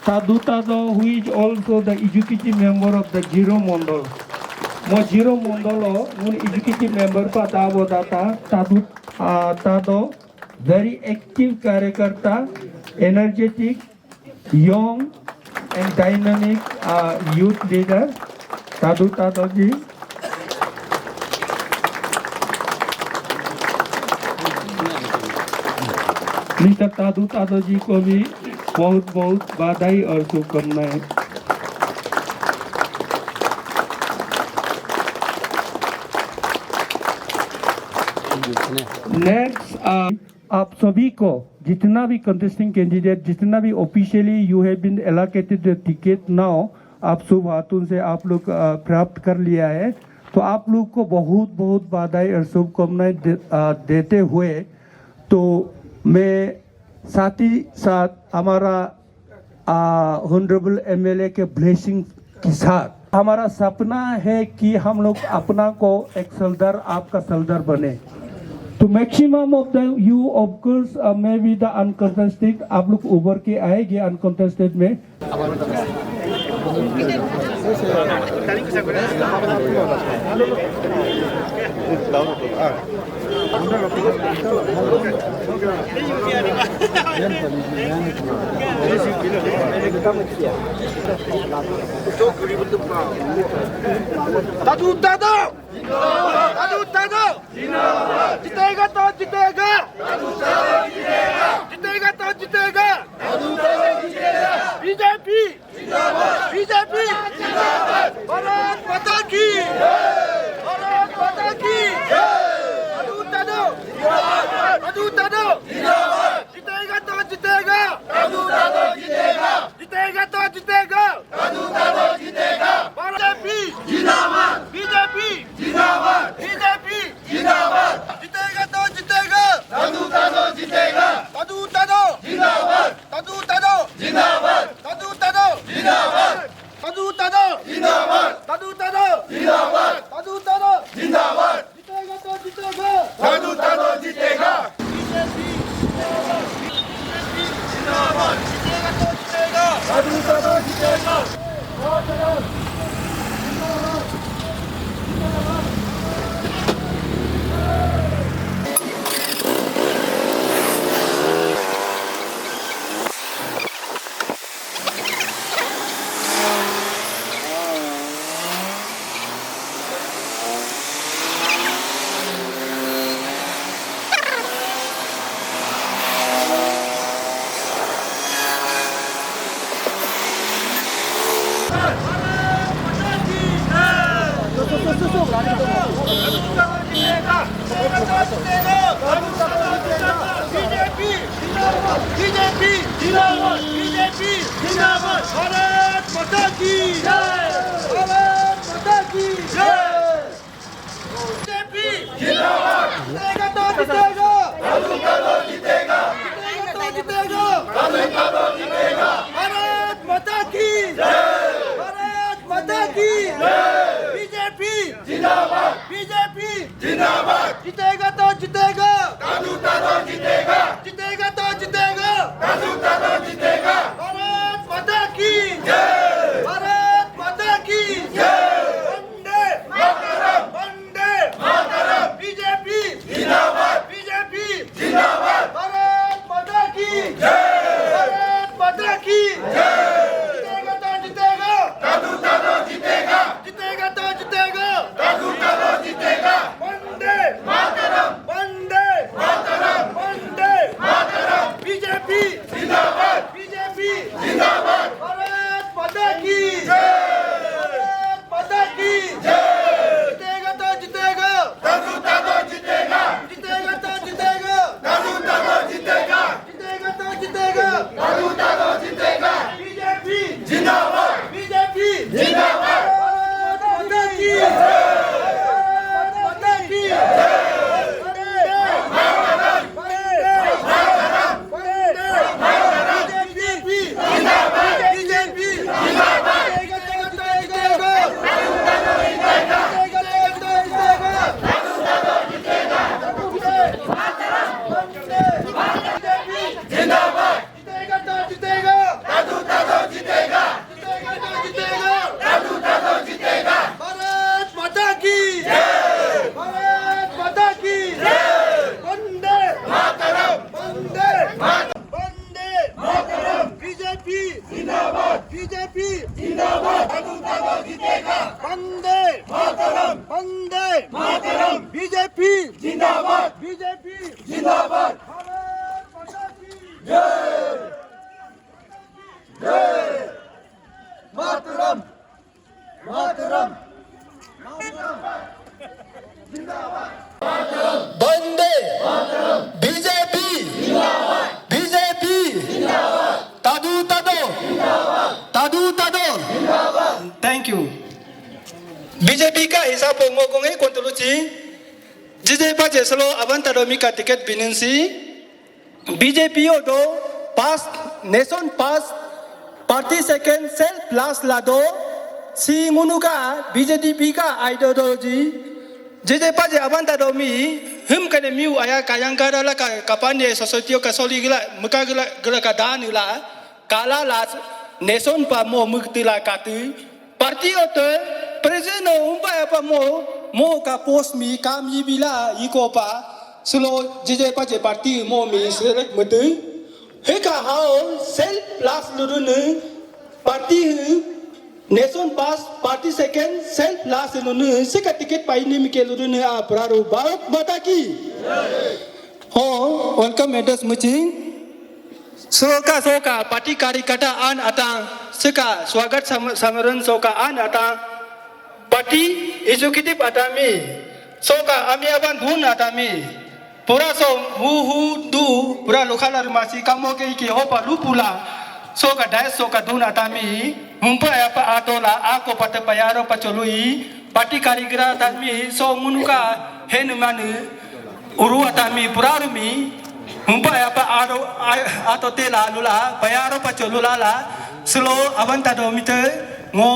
Tadu Tado, who is also the executive member of the Zero Mondol. Mo Zero Mondolo, one executive member pa Dabo Data, Tadu Tado, very active Karyakarta, energetic, young and dynamic youth leader, Tadu Tado ji. Mister Tadu Tado ji को भी बहुत बहुत बधाई और शुभकामनाएं। Next आप सभी को जितना भी कंटेस्टिंग कैंडिडेट जितना भी officially you have been allocated the ticket now आप शुभ हाथों से आप लोग प्राप्त कर लिया है, तो आप लोग को बहुत बहुत बधाई और शुभकामनाएं देते हुए तो मैं साथ ही साथ हमारा ऑनरेबल एमएलए के ब्लेसिंग के साथ हमारा सपना है कि हम लोग अपना को एक सरदार आपका सरदार बने। तो maximum of the you of course may be the uncontested आप लोग उभर के आएंगे अनकंटेस्टेड में। तादू तादो तादू तादो जीतेगा तो जीतेगा जीतेगा तो जीतेगा बीजेपी बीजेपी भारत माता की भारत माता की तादू तादो तादू तादो जीतेगा तो जीतेगा तादू तादो जीतेगा जीतेगा तो जीतेगा तादू तादो जीतेगा बीजेपी जिंदाबाद बीजेपी जिंदाबाद बीजेपी जिंदाबाद जीतेगा तो जीतेगा तादू तादो जीतेगा तादू तादो जिंदाबाद तादू तादो जिंदाबाद तादू तादो जिंदाबाद तादू तादो जिंदाबाद तादू तादो जिंदाबाद तादू तादो जिंदाबाद जीतेगा तो जीतेगा तादू तादो जीतेगा बीजेपी जिंदाबाद जीतेगा तो जीतेगा तादू तादो जीतेगा बीजेपी बीजेपी जिंदाबाद बीजेपी जिंदाबाद भारत माता की जय भारत माता की जय बीजेपी जिंदाबाद जीतेगा तो जीतेगा तादू तादो जीतेगा जीतेगा तो जीतेगा तादू तादो जीतेगा भारत माता की जय भारत माता की जय बीजेपी जिंदाबाद बीजेपी जिंदाबाद जीतेगा तो जीतेगा तादू तादो जीतेगा जीतेगा तो जीतेगा तादू तादो जीतेगा भारत माता की जय भारत माता की जय वंदे मातरम बीजेपी जिंदाबाद बीजेपी जिंदाबाद बीजेपी जिंदाबाद वंदे मातरम वंदे मातरम बीजेपी जिंदाबाद भारत माता की जय मातरम वंदे BJP Tadu तादो thank you BJP का हिसाब मोगोंगे कोंतलुची जिजे पाजे सलो अबंतरोमी का टिकट बिनसी बीजेपी ओदो पास नेशन पास पार्टी सेकंड सेल्फ प्लस लादो सी मुनुका बीजेपी का आइडियोलॉजी जिजे पाजे अबंतरोमी हम कने मिउ आया कायांगारा ला का कापाने सोसाइटियो का सोली गिला मुका गिला का दानुला काला लास नेशन पा मो मुक्तिला काती पार्टी ओतो प्रेजेंट उम्पा पा मो का पोस्ट मी काम बिला इको पा स्लो जिजे पाजे पार्टी मो मी सेलेक्ट मते हे का हाउ सेल्फ प्लस लुरुनु पार्टी नेशन पास पार्टी सेकंड सेल्फ प्लस लुरुनु सेका टिकट पाइने मिके लुरुनु आ प्रारो भारत माता की हो वेलकम एड्रेस मुचिंग सोका पार्टी कार्यकर्ता आन आता सेका स्वागत समारोह सोका आन आता पार्टी एजुकेटिव आतामी सोका आमी अबान गुन आतामी पूरा सो हु दू पूरा लोखाला रुमासी कामो के हो पा लुपुला सोका डायस सोका दुन आतामी हुंपा apa atola ako pate payaro pacholui party कार्यकर्ता आतामी सो मुनुका हेन मानु उरु आतामी पूरा Rhumi हुंपा apa ato tela lula payaro pacholula la slo abanta do mite ngo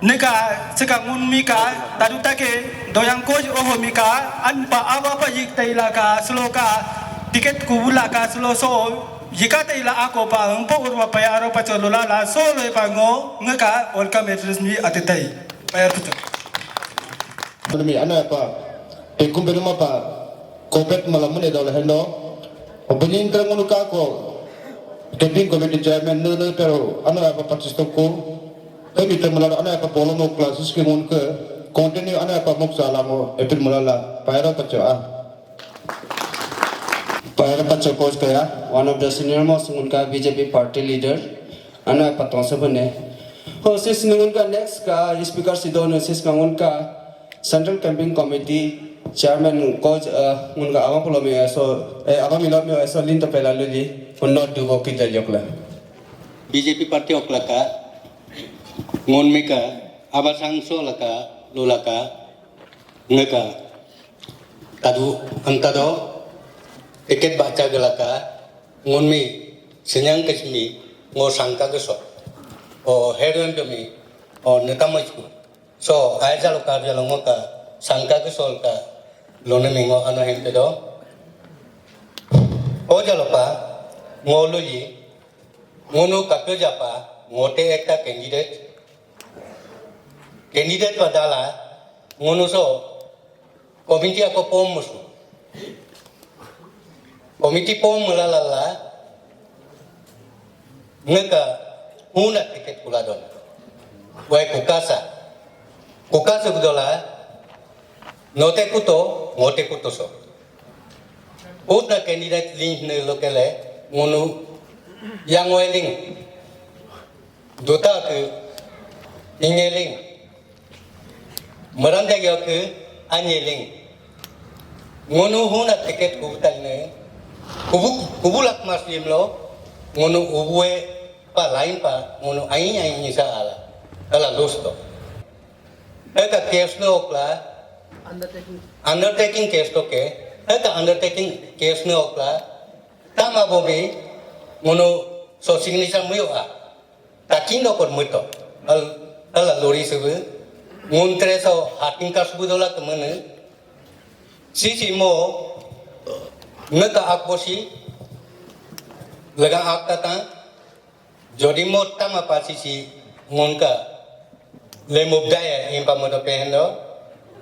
neka seka ngun mika tadu take doyang koj oho mika anpa awa pa yik taila ka slo ka tiket kubula ka slo so yika taila ako pa umpo urwa payaro pa cholula la so le pa ngo ngaka welcome address mi atetai payar tu mi ana pa e kumbenu ma pa kopet malamun e dole hendo opening terngonu ka ko camping committee chairman no pero ana pa participant ko kami termula ana pa polomo classes ke mun ke continue ana pa muk sala mo epil mulala paira pacho coach kaya one of the senior most unka BJP party leader ana pa tonse bane ho sis unka next ka speaker sidon sis ka unka central camping committee chairman coach unka awang polomi so awang milome so lin to pela luli not do work in the yokla BJP party okla ka ngon meka abasang so laka lulaka ngeka tadu antado tiket baca gelaka ngon mi senyang kesmi ngo sangka keso o heron kami o netamajku so aja loka jalongo ka sangka keso ka lone mingo ano hente do o jalopa ngolui ngono kape japa ngote ekta candidate padala ngono so komiti ako pom musu komiti pom mulala ngaka una tiket pula don wai kukasa gudola ngote kuto so utna candidate link ne lokale ngono yang weling duta ke ingeling meranda ya ke anyeling ngono huna tiket kubutan ne kubulak maslim lo ngono ubue pa lain pa ngono ai ni sa ala dosto eka case no okla undertaking case to ke eka undertaking case no okla tama bobi ngono so signature muyo takindo kor muto ala lori sebe nguntre so hating kas budola temene sisi mo ngata akbosi lega akta jodi mo tama pasisi ngonka le mobdaya impa modo pehendo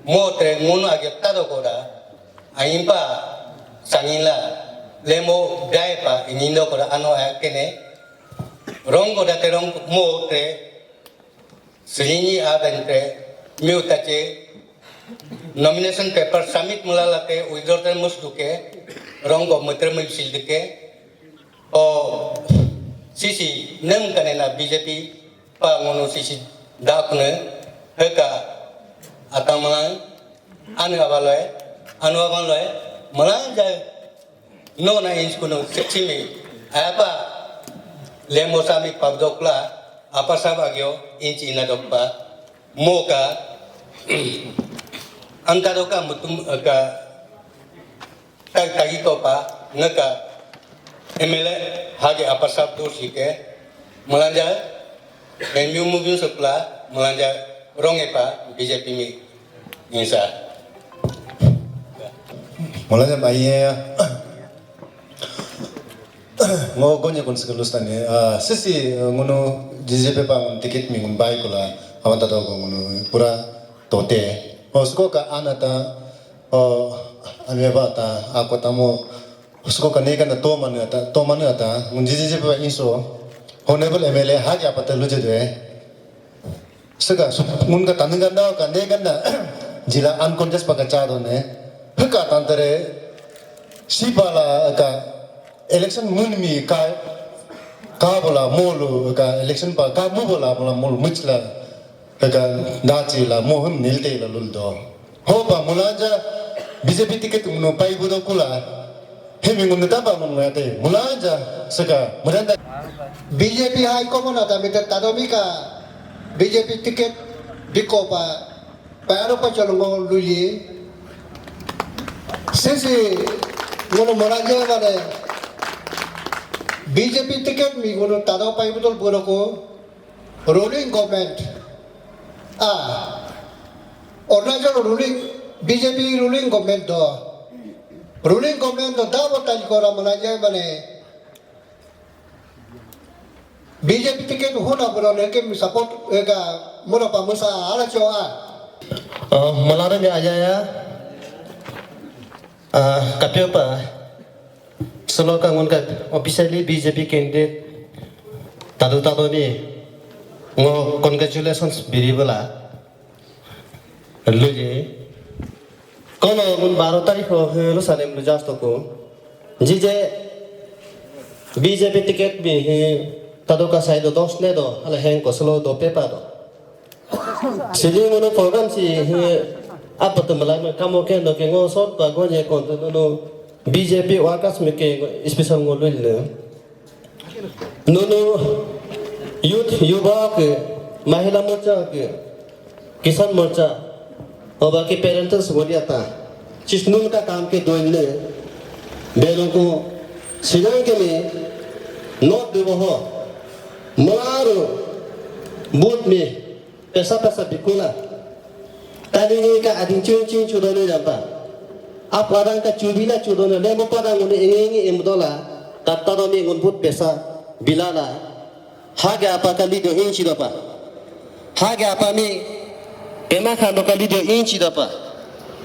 mo tre ngono age tado koda aimpa sangila lemo dai pa inindo koda ano akene rong ko dati rong mo te selini adan te miu tache nomination paper submit mulala te withdraw te mus duke rong ko mutre mil sil duke o sisi nem kanena BJP pa ngono sisi dakne heka atamangan anu abaloy malang jay no na ins kuno seksimi apa lemo sami pabdokla apa sabagyo inci ina dokpa moka angka doka mutum ka tagi topa ngaka emele hage apa sabdo sike melanja emu mungkin sebelah melanja rongepa BJP mi insa mulanya bayi ngo gonya kon sekelus tani sisi ngono JJP pang tiket mingun bayi kula awan tato ngono pura tote usko ka anata ameba ta aku tamu usko ka nega na to manu ata ngun JJP pa inso honorable MLA hage apa telu jede sega ngun ka tanung ganda ka nega na jila unconscious pagacha do ne heka tantare sipala ka election munmi ka bola molu ka election pa ka mu bola mol muchla ka dachi la mohon nilte la luldo ho pa mulanja BJP ticket muno pai budo kula hemi ngun ta ba mun ngate mulanja saka muranda BJP high command ata mita tadomika BJP ticket diko pa ano pa chalungo luyi sisi ngono moranja mane BJP ticket mi ngono tado pai betul boroko ruling government Arunachal ruling BJP ruling government do dawo tali kora moranja mane BJP ticket hona borone ke mi support ega mona pa musa ala choa malare me aja ya kapio pa solo ka ngon ka officially BJP candidate tado ni ngo congratulations biribala luje kono ngun 12 तारीख हो hello साले में जास्तो को जीजे BJP ticket भी tado ka saido dos le do ala heng ko solo do pepa do sili ngono program si apa tu malam kamu ke no ke ngosot pa go je kon tu no BJP wakas me ke special ngolul no youth युवा के महिला मोर्चा के किसान मोर्चा और बाकी parents बोलियाता चिस्नून का काम के दोइले बेलों को सिनाई के में नोट देवो हो मारो बूथ में पैसा बिकुला tadi ni ka ading cing cudone jamba apa orang ka cubila cudone lemo padang ni ingi emdola tataro mi ngunput pesa bilala haga apa kali do inchi dopa haga apa mi pema khando kali do inchi dopa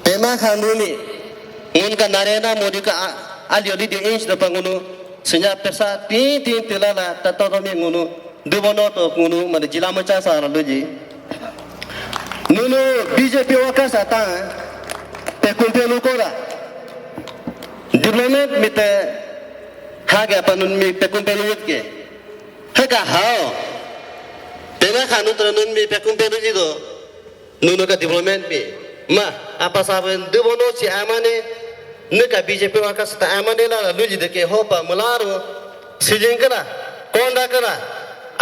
pema khando ni ngun ka narena modi ka ali do inchi dopa ngunu senya pesa tin tilala tataro mi ngunu dubono to ngunu mane jila macha sara loji Nuno BJP wakas ata pekumpe lukora diplomat mite haga panun mi pekumpe lukit ke haga hao tena khanu tranun mi pekumpe lukit do nuno ka diplomat mi ma apa saben dubono si amane neka BJP wakas ta amane la luji de ke hopa mularo sijengkana konda kana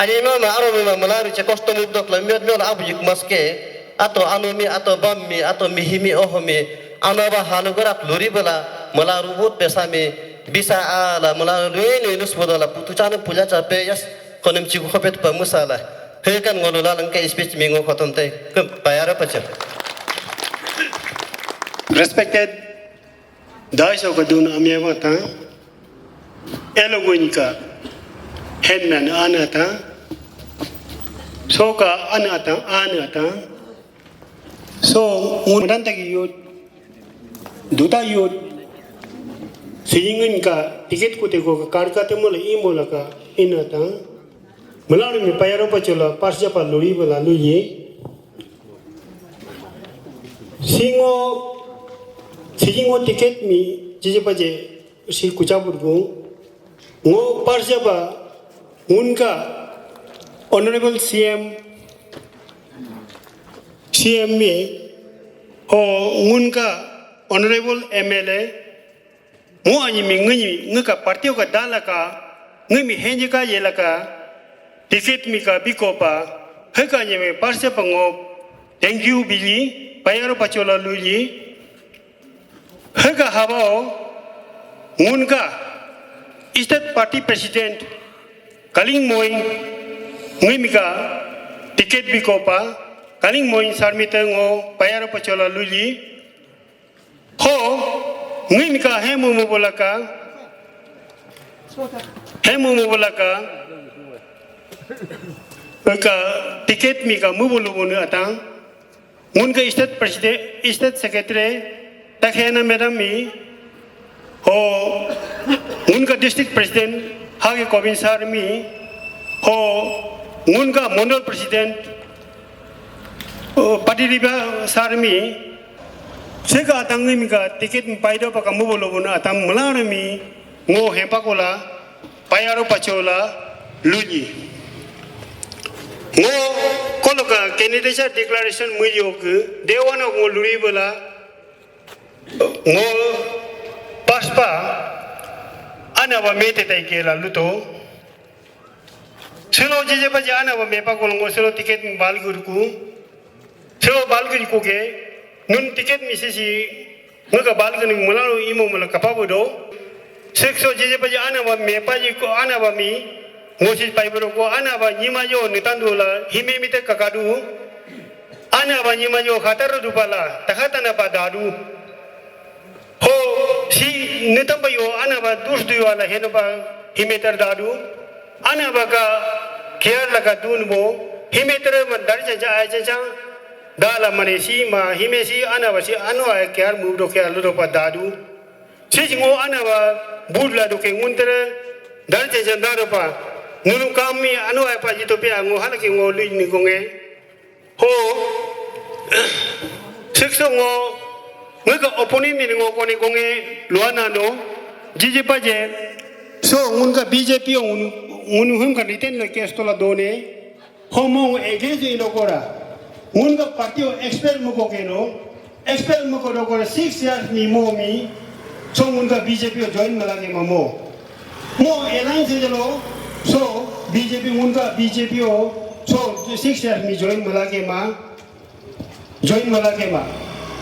anima ma aro ma mularo che custom dok la miot miot abu yik maske atau anumi atau bammi atau mihimi ohmi anaba halugarak luri bala melarubut pesami bisa ala melalui ini nus bodala putucana puja cape yas konem ciku kopet pamusala hekan ngolula langkai speech minggu khoton te ke bayar apa cak respected daisho kaduna amyawata elogonika hennan anata soka anata so ngundan tagi yot duta yot singin ka tiket ko te ko karka te mola i mola ka inata Melalui mi payaro pacola pasja pa lori bela luye. Singo tiket mi jije paje si kucaburgu. Ngo pasja pa unka Honorable CM mi unka Honorable MLA mo anyi mi ngi ka partiyo ka dalaka ngi mi henje ka yelaka tiket mi ka bikopa heka nyeme parse pango thank you bili payaro pachola luji heka habao ngunka state party president kaling moy ngi mi ka tiket bikopa kaling moy sarmita ngo payaro pachola luji ho ngi mi ka hemu mo bolaka ka tiket mi ka mubulu bunu atang ngun ka state president state secretary takhena madam mi ho ngun ka district president hage kobin sar mi ho ngun ka mandal president padiriba sar mi sega atang mi ka tiket mi paido pa ka mubulu bunu atang mulana mi ngo hempakola payaro pachola luji ngo koloka candidature declaration mujok dewana ngo luri bola ngo paspa anawa mete tai kela luto selo jeje baje anawa mepa kolongo selo tiket balgurku selo balgurku ke nun tiket misisi ngoka balgurku mulalo imo mula kapabodo sekso jeje baje anawa mepa ji ko anawa mi ngosi paibro ko anawa nyima yo nitandula hime mite kakadu anawa nyima yo khatar dupala takhatana padadu ho si nitabayo anawa dusdu wala henoba hime tar dadu anawa ka kher laga dunbo hime tar mandar jaja jaja dala mane si ma hime si anawa si anwa kher mubdo kher ludo padadu si jingo anawa budla do ke nguntere dar jaja daropa nunu kami anu apa jito pia ngo halaki ngo lui ni konge ho sekso ngo ngaka oponi ni ngo koni konge luana no jiji paje so ngunka BJP ngunu hum ka riten na kestola done homo against inokora ngunka partio expel mo ko keno expel mo ko do ko 6 years ni momi so ngunka BJP join malage mamo mo alliance jelo so BJP unka BJP so 6 years mi join malake ma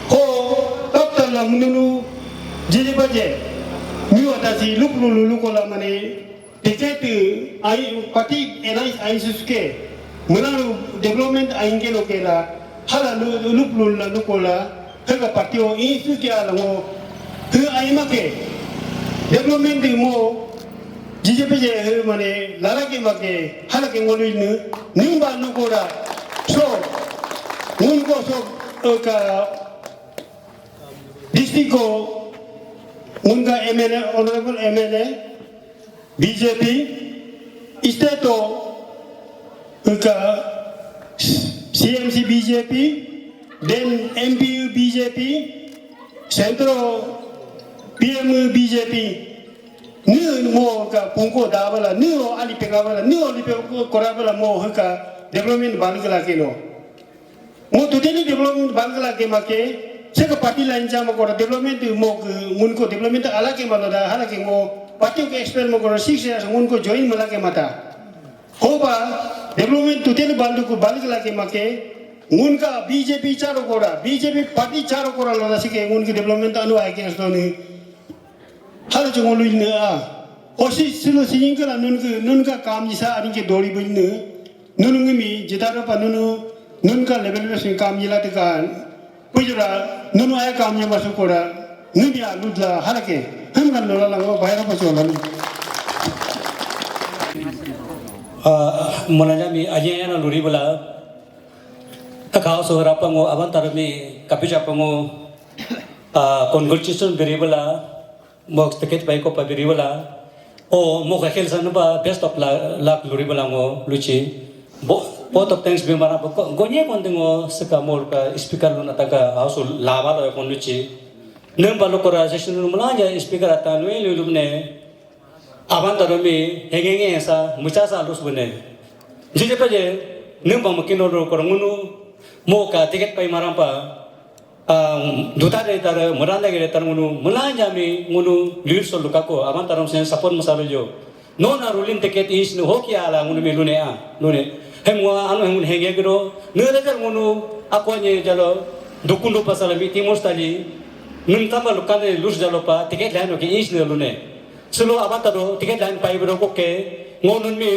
ho doctor la mununu jiji baje mi wata si lulu ko la mane tiket ai party alliance ai suske munanu development ainge lo kela hala lulu la lukola hega party o institute ala ngo hu ai make development mo jije peje mane lalake make halake ngolu nimba lukora so ngungo so ka district ko unga MLA honorable MLA BJP state ka CMC BJP then MPU BJP central PM BJP ni mo ka pungko dabala ni o ali pegabala ni o lipe korabala mo haka development bangla keno mo totally development bangla ke make seka party line jama ko development mo mun ko development ala ke maloda hala ke mo party ke expert mo ko 6 years mun ko join mala ke mata hoba development totally bangla ke make mun ka BJP charo kora BJP party charo kora loda sike mun ki development anu ai ke stoni hal jong lu ne a osi silo sing kala nun ka kam jisa arin ke dori bin ne nun ngimi jitaro pa nun ka level me sing kam jila te kan pujura nun ay kam nya masu kora ngimi a ludla halake ham kan lola la bayar pa chola ni mulanya mi aja na luri bala kakao so rapango avantar mi kapija pango conversation beri bala mo tiket bai ko pabiri wala o mo ka khel san ba best of luck luri balango luchi both of thanks be mara ko gonye kon dingo saka mor ka speaker lu nataka house lava lo kon luchi nem ba lokora session lu mala speaker ata lu lu ne aban taro mi hengenge sa mucha sa lus bune jije pa je nem ba makino ro ko ngunu mo ka ticket pai marampa duta de tar muranda ge tar ngunu mulanja mi ngunu lead so lukako aban tarom sen support masalo jo no na ruling ticket is no hokia ala ngunu me lune a lune hemwa anu ngun henge gro nere jar ngunu akonye jalo dukundu pasala mi timos tali nun tamba lukane lus jalo pa ticket line ke is ne lune selo aban taro ticket line pai bro ko ke ngonun mi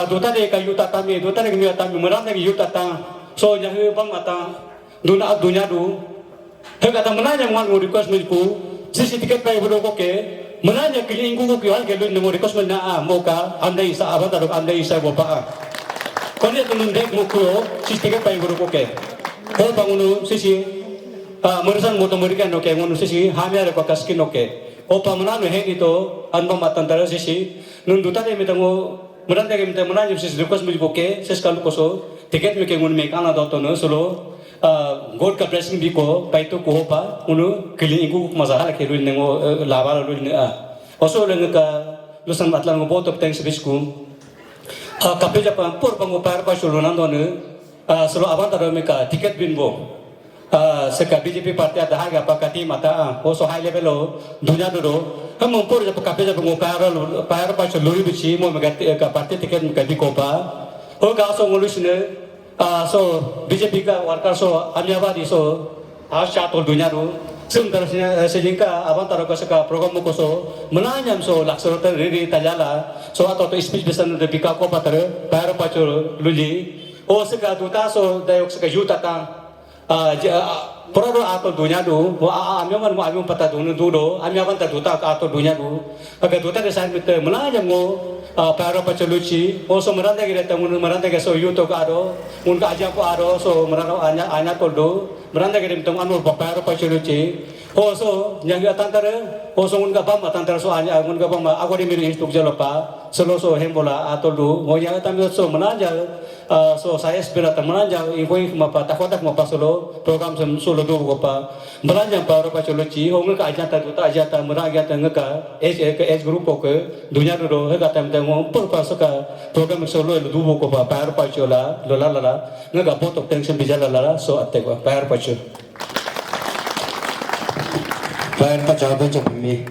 duta de ka yuta ta mi duta de mi ta mi muranda ge yuta ta so nya he bang mata dunia dunia du hega ta menanya wan mo request milku sisi tiket pai bro ko ke menanya kili ingu ko kyal ke lu mo request na mo ka andai sa aba ta andai sa bo pa kone tu ndek mo ko sisi tiket pai bro ko ke ko bangunu sisi merusan mo to merikan no ke ngunu sisi hamia re ko kaskin no ke o pa menano he ito anba matan tara sisi nun duta de mitango meranda ke mitango menanya sisi request milku ke ses kalu koso tiket me ke ngun me kana do to no solo God ka blessing di ko paito ko pa unu kili ingu masalah ke lu nengo lava lu ne a oso leng ka lusan matlan ngo bot of thanks bisku kape japan por pango par pa solo nando ne solo aban taro me ka ticket binbo seka BJP party ada haga pa kati mata oso high level dunia do ham por jap kape jap ngo par pa solo lu bichi mo me ka party ticket me ka di ko pa ho ga so ngulu sine so BJP ka worker so amyabadi so asya to dunia ru sundar sejingka aban taro ka saka program ko so menanyam so laksana riri tajala so ato to speech besan de bika ko patare par pacho luji o saka duta so dayok saka yuta ta Poro ato dunia du, amyaman mo amyam pata do, amyaman ta duta ato dunia du. Aga duta de san mit menanyam ngo para pachaluchi, o so meranda gire ta meranda ge so yuto ka ado, un ka aja ko ado so meranda anya toldo, meranda gire tong anu para pachaluchi. O so nyang atantare, o so un ka bam atantare so anya un ka bam agori mir instuk jalopa, solo so hembola atoldo, mo yang tamyo so menanja so saya spira menanja ibu mapa takotak mapa solo program solo do ko pa menanja para pachaluchi, o ngka aja ta duta aja ta meraga ta ngka es group ko dunia do he ka tam mo por pa saka program solo lu du ko pa para pachola lola lala ngka bot of tension bijala lala so atte ko para pacho Bayar pa jawab jawab mi